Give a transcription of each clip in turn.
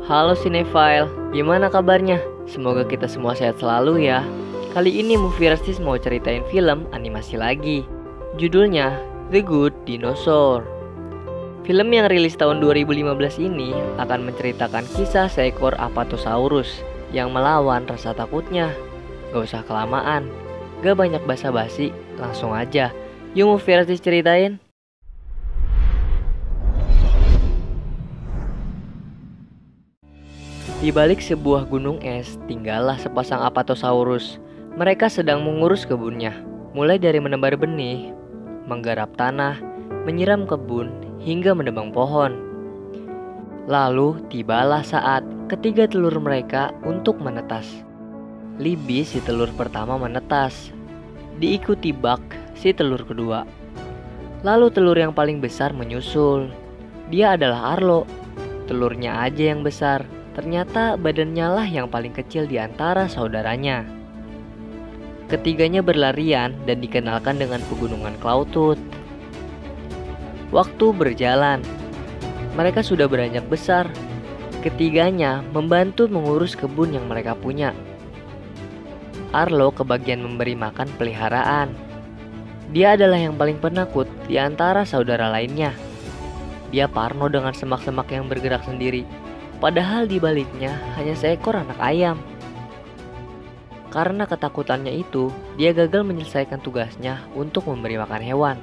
Halo Cinephile, gimana kabarnya? Semoga kita semua sehat selalu ya. Kali ini Movie Restis mau ceritain film animasi lagi. Judulnya The Good Dinosaur. Film yang rilis tahun 2015 ini akan menceritakan kisah seekor Apatosaurus yang melawan rasa takutnya. Gak usah kelamaan, gak banyak basa-basi, langsung aja. Yuk Movie Restis ceritain. Di balik sebuah gunung es, tinggallah sepasang Apatosaurus. Mereka sedang mengurus kebunnya, mulai dari menebar benih, menggarap tanah, menyiram kebun, hingga menebang pohon. Lalu tibalah saat ketiga telur mereka untuk menetas. Libby si telur pertama menetas, diikuti Buck si telur kedua. Lalu telur yang paling besar menyusul. Dia adalah Arlo. Telurnya aja yang besar. Ternyata badannya lah yang paling kecil di antara saudaranya. Ketiganya berlarian dan dikenalkan dengan pegunungan Clawtooth. Waktu berjalan, mereka sudah beranjak besar. Ketiganya membantu mengurus kebun yang mereka punya. Arlo kebagian memberi makan peliharaan. Dia adalah yang paling penakut di antara saudara lainnya. Dia parno dengan semak-semak yang bergerak sendiri. Padahal di baliknya hanya seekor anak ayam. Karena ketakutannya itu, dia gagal menyelesaikan tugasnya untuk memberi makan hewan.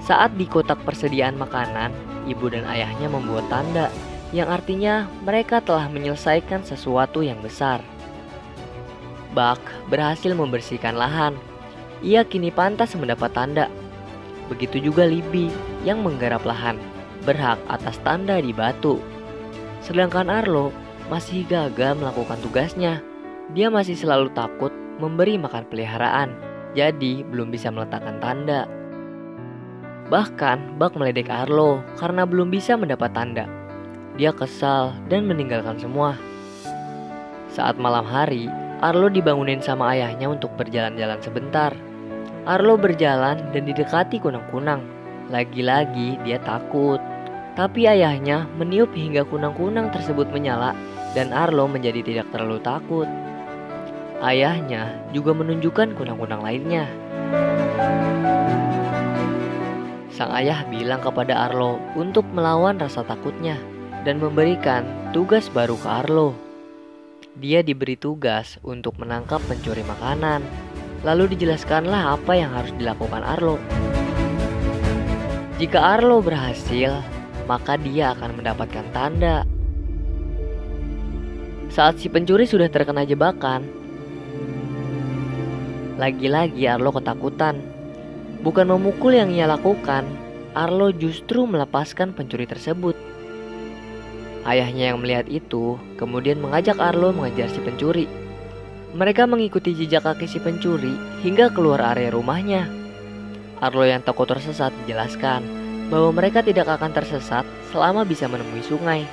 Saat di kotak persediaan makanan, ibu dan ayahnya membuat tanda, yang artinya mereka telah menyelesaikan sesuatu yang besar. Buck berhasil membersihkan lahan. Ia kini pantas mendapat tanda. Begitu juga Libby yang menggarap lahan, berhak atas tanda di batu. Sedangkan Arlo masih gagal melakukan tugasnya. Dia masih selalu takut memberi makan peliharaan, jadi belum bisa meletakkan tanda. Bahkan Buck meledek Arlo karena belum bisa mendapat tanda. Dia kesal dan meninggalkan semua. Saat malam hari, Arlo dibangunin sama ayahnya untuk berjalan-jalan sebentar. Arlo berjalan dan didekati kunang-kunang. Lagi-lagi dia takut. Tapi ayahnya meniup hingga kunang-kunang tersebut menyala dan Arlo menjadi tidak terlalu takut. Ayahnya juga menunjukkan kunang-kunang lainnya. Sang ayah bilang kepada Arlo untuk melawan rasa takutnya dan memberikan tugas baru ke Arlo. Dia diberi tugas untuk menangkap pencuri makanan. Lalu dijelaskanlah apa yang harus dilakukan Arlo. Jika Arlo berhasil, maka dia akan mendapatkan tanda. Saat si pencuri sudah terkena jebakan, lagi-lagi Arlo ketakutan. Bukan memukul yang ia lakukan, Arlo justru melepaskan pencuri tersebut. Ayahnya yang melihat itu kemudian mengajak Arlo mengejar si pencuri. Mereka mengikuti jejak kaki si pencuri hingga keluar area rumahnya. Arlo yang takut tersesat menjelaskan bahwa mereka tidak akan tersesat selama bisa menemui sungai.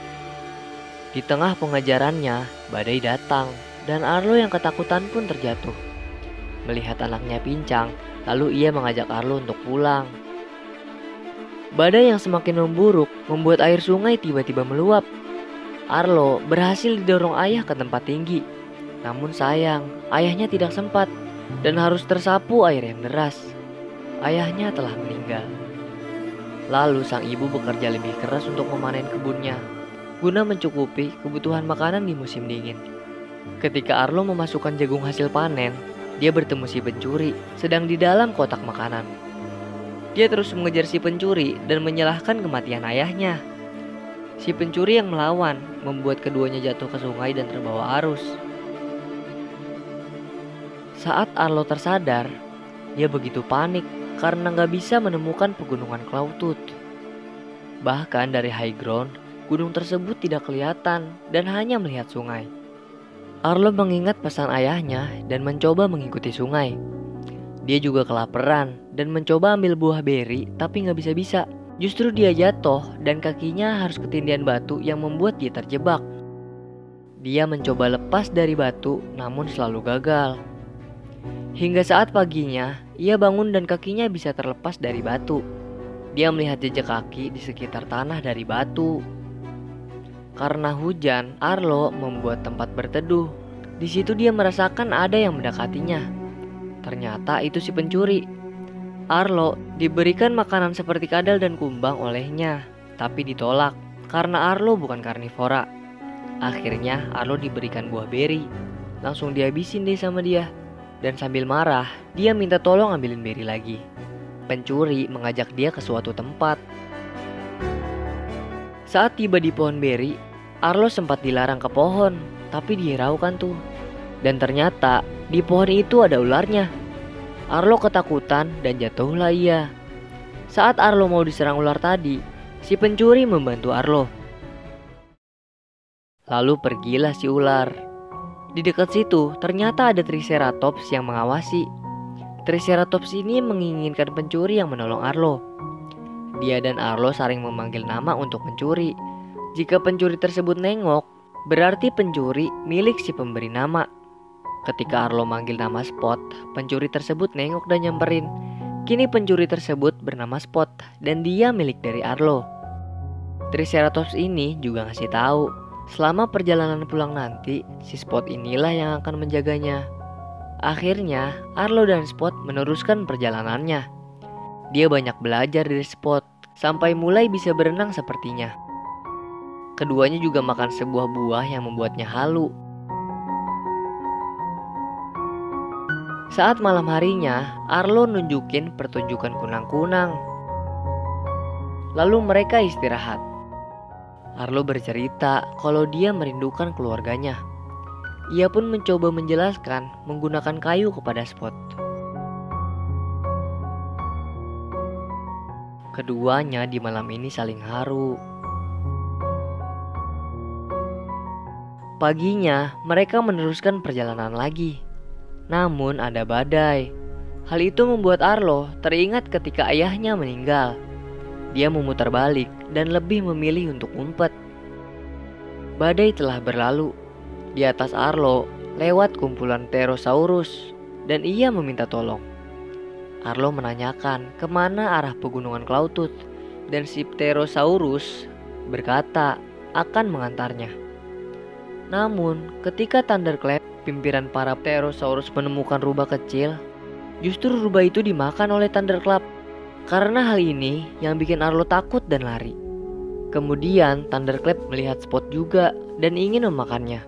Di tengah pengejarannya, badai datang dan Arlo yang ketakutan pun terjatuh. Melihat anaknya pincang, lalu ia mengajak Arlo untuk pulang. Badai yang semakin memburuk membuat air sungai tiba-tiba meluap. Arlo berhasil didorong ayah ke tempat tinggi. Namun sayang, ayahnya tidak sempat dan harus tersapu air yang deras. Ayahnya telah meninggal. Lalu sang ibu bekerja lebih keras untuk memanen kebunnya guna mencukupi kebutuhan makanan di musim dingin. Ketika Arlo memasukkan jagung hasil panen, dia bertemu si pencuri sedang di dalam kotak makanan. Dia terus mengejar si pencuri dan menyalahkan kematian ayahnya. Si pencuri yang melawan membuat keduanya jatuh ke sungai dan terbawa arus. Saat Arlo tersadar, dia begitu panik karena gak bisa menemukan pegunungan Clawtooth. Bahkan dari high ground, gunung tersebut tidak kelihatan dan hanya melihat sungai. Arlo mengingat pesan ayahnya dan mencoba mengikuti sungai. Dia juga kelaparan dan mencoba ambil buah beri tapi gak bisa-bisa. Justru dia jatuh dan kakinya harus ketindihan batu yang membuat dia terjebak. Dia mencoba lepas dari batu namun selalu gagal. Hingga saat paginya, ia bangun dan kakinya bisa terlepas dari batu. Dia melihat jejak kaki di sekitar tanah dari batu. Karena hujan, Arlo membuat tempat berteduh. Di situ dia merasakan ada yang mendekatinya. Ternyata itu si pencuri. Arlo diberikan makanan seperti kadal dan kumbang olehnya, tapi ditolak karena Arlo bukan karnivora. Akhirnya Arlo diberikan buah beri. Langsung dihabisin deh sama dia. Dan sambil marah, dia minta tolong ambilin beri lagi. Pencuri mengajak dia ke suatu tempat. Saat tiba di pohon beri, Arlo sempat dilarang ke pohon, tapi dihiraukan tuh. Dan ternyata di pohon itu ada ularnya. Arlo ketakutan dan jatuhlah ia. Saat Arlo mau diserang ular tadi, si pencuri membantu Arlo. Lalu pergilah si ular. Di dekat situ ternyata ada Triceratops yang mengawasi. Triceratops ini menginginkan pencuri yang menolong Arlo. Dia dan Arlo saling memanggil nama untuk pencuri. Jika pencuri tersebut nengok, berarti pencuri milik si pemberi nama. Ketika Arlo manggil nama Spot, pencuri tersebut nengok dan nyamperin. Kini pencuri tersebut bernama Spot dan dia milik dari Arlo. Triceratops ini juga ngasih tahu, selama perjalanan pulang nanti, si Spot inilah yang akan menjaganya. Akhirnya, Arlo dan Spot meneruskan perjalanannya. Dia banyak belajar dari Spot, sampai mulai bisa berenang sepertinya. Keduanya juga makan sebuah buah yang membuatnya halu. Saat malam harinya, Arlo nunjukin pertunjukan kunang-kunang. Lalu mereka istirahat. Arlo bercerita kalau dia merindukan keluarganya. Ia pun mencoba menjelaskan menggunakan kayu kepada Spot. Keduanya di malam ini saling haru. Paginya, mereka meneruskan perjalanan lagi. Namun ada badai. Hal itu membuat Arlo teringat ketika ayahnya meninggal. Dia memutar balik dan lebih memilih untuk ngumpet. Badai telah berlalu. Di atas Arlo lewat kumpulan Pterosaurus dan ia meminta tolong. Arlo menanyakan kemana arah pegunungan Clawtooth dan si Pterosaurus berkata akan mengantarnya. Namun ketika Thunderclap, pimpinan para Pterosaurus menemukan rubah kecil, justru rubah itu dimakan oleh Thunderclap. Karena hal ini yang bikin Arlo takut dan lari. Kemudian Thunderclap melihat Spot juga dan ingin memakannya.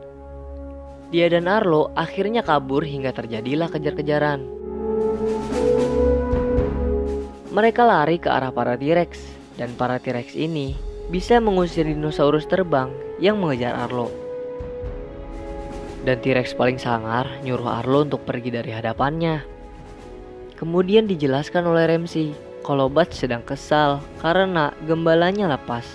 Dia dan Arlo akhirnya kabur hingga terjadilah kejar-kejaran. Mereka lari ke arah para T-Rex dan para T-Rex ini bisa mengusir dinosaurus terbang yang mengejar Arlo. Dan T-Rex paling sangar nyuruh Arlo untuk pergi dari hadapannya. Kemudian dijelaskan oleh Ramsey kalau Butch sedang kesal karena gembalanya lepas.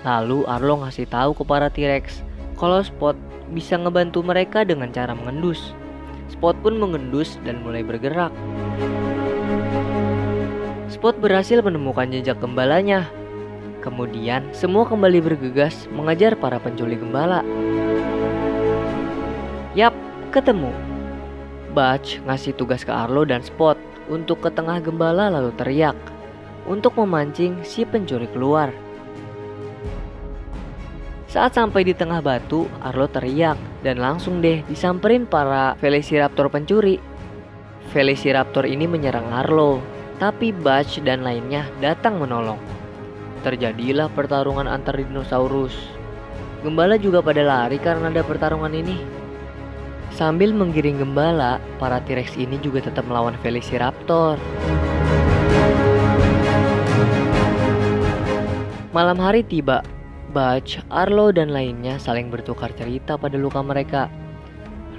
Lalu Arlo ngasih tahu ke para T-Rex kalau Spot bisa ngebantu mereka dengan cara mengendus. Spot pun mengendus dan mulai bergerak. Spot berhasil menemukan jejak gembalanya. Kemudian semua kembali bergegas mengejar para penculik gembala. Yap, ketemu. Butch ngasih tugas ke Arlo dan Spot untuk ke tengah gembala lalu teriak untuk memancing si pencuri keluar. Saat sampai di tengah batu, Arlo teriak dan langsung deh disamperin para Velociraptor pencuri. Velociraptor ini menyerang Arlo, tapi Butch dan lainnya datang menolong. Terjadilah pertarungan antar dinosaurus. Gembala juga pada lari karena ada pertarungan ini. Sambil menggiring gembala, para T-Rex ini juga tetap melawan Velociraptor. Malam hari tiba. Butch, Arlo dan lainnya saling bertukar cerita pada luka mereka.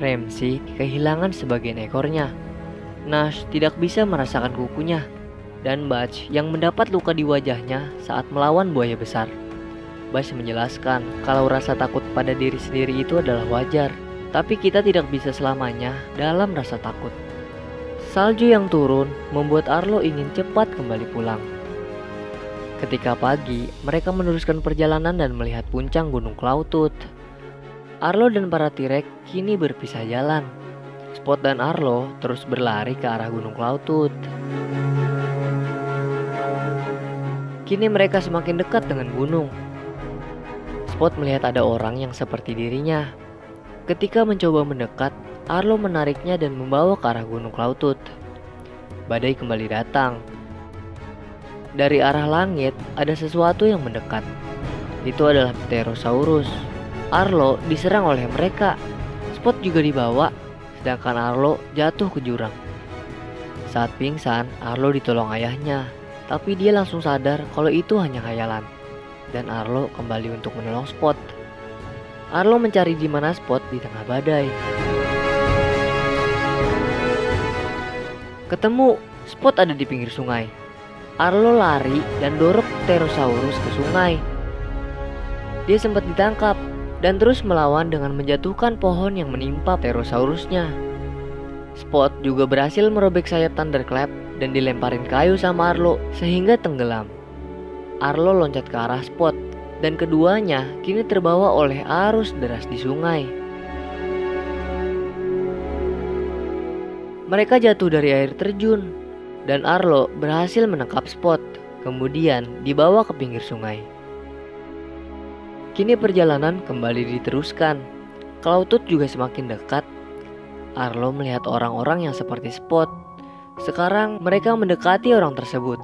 Ramsey kehilangan sebagian ekornya. Nash tidak bisa merasakan kukunya. Dan Butch yang mendapat luka di wajahnya saat melawan buaya besar. Butch menjelaskan kalau rasa takut pada diri sendiri itu adalah wajar. Tapi kita tidak bisa selamanya dalam rasa takut. Salju yang turun membuat Arlo ingin cepat kembali pulang. Ketika pagi, mereka meneruskan perjalanan dan melihat puncak Gunung Clawtooth. Arlo dan para T-Rex kini berpisah jalan. Spot dan Arlo terus berlari ke arah Gunung Clawtooth. Kini mereka semakin dekat dengan gunung. Spot melihat ada orang yang seperti dirinya. Ketika mencoba mendekat, Arlo menariknya dan membawa ke arah Gunung Cloudtooth. Badai kembali datang. Dari arah langit ada sesuatu yang mendekat. Itu adalah Pterosaurus. Arlo diserang oleh mereka. Spot juga dibawa, sedangkan Arlo jatuh ke jurang. Saat pingsan, Arlo ditolong ayahnya, tapi dia langsung sadar kalau itu hanya khayalan. Dan Arlo kembali untuk menolong Spot. Arlo mencari di mana Spot di tengah badai. Ketemu, Spot ada di pinggir sungai. Arlo lari dan dorong Pterosaurus ke sungai. Dia sempat ditangkap dan terus melawan dengan menjatuhkan pohon yang menimpa Pterosaurusnya. Spot juga berhasil merobek sayap Thunderclap dan dilemparin kayu sama Arlo sehingga tenggelam. Arlo loncat ke arah Spot dan keduanya kini terbawa oleh arus deras di sungai. Mereka jatuh dari air terjun dan Arlo berhasil menangkap Spot, kemudian dibawa ke pinggir sungai. Kini perjalanan kembali diteruskan. Cloudtooth juga semakin dekat. Arlo melihat orang-orang yang seperti Spot. Sekarang mereka mendekati orang tersebut.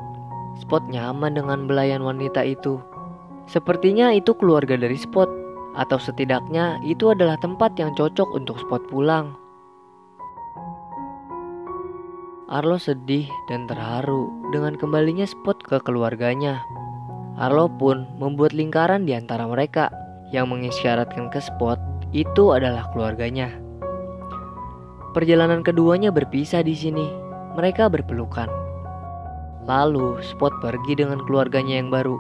Spot nyaman dengan belayan wanita itu. Sepertinya itu keluarga dari Spot, atau setidaknya itu adalah tempat yang cocok untuk Spot pulang. Arlo sedih dan terharu dengan kembalinya Spot ke keluarganya. Arlo pun membuat lingkaran di antara mereka yang mengisyaratkan ke Spot itu adalah keluarganya. Perjalanan keduanya berpisah di sini. Mereka berpelukan. Lalu Spot pergi dengan keluarganya yang baru,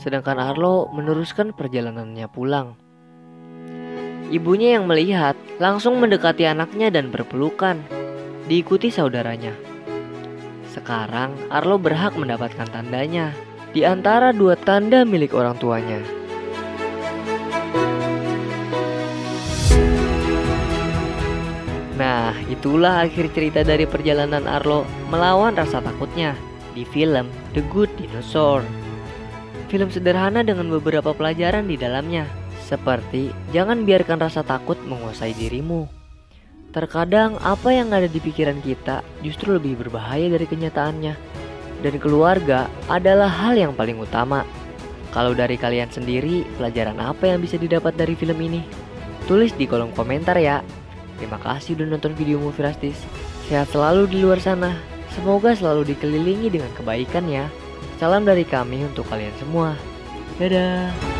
sedangkan Arlo meneruskan perjalanannya pulang. Ibunya yang melihat langsung mendekati anaknya dan berpelukan, diikuti saudaranya. Sekarang Arlo berhak mendapatkan tandanya di antara dua tanda milik orang tuanya. Nah, itulah akhir cerita dari perjalanan Arlo melawan rasa takutnya di film The Good Dinosaur. Film sederhana dengan beberapa pelajaran di dalamnya, seperti jangan biarkan rasa takut menguasai dirimu. Terkadang apa yang ada di pikiran kita justru lebih berbahaya dari kenyataannya. Dan keluarga adalah hal yang paling utama. Kalau dari kalian sendiri, pelajaran apa yang bisa didapat dari film ini? Tulis di kolom komentar ya. Terima kasih udah nonton video Movie Rastis. Sehat selalu di luar sana. Semoga selalu dikelilingi dengan kebaikan ya. Salam dari kami untuk kalian semua. Dadah.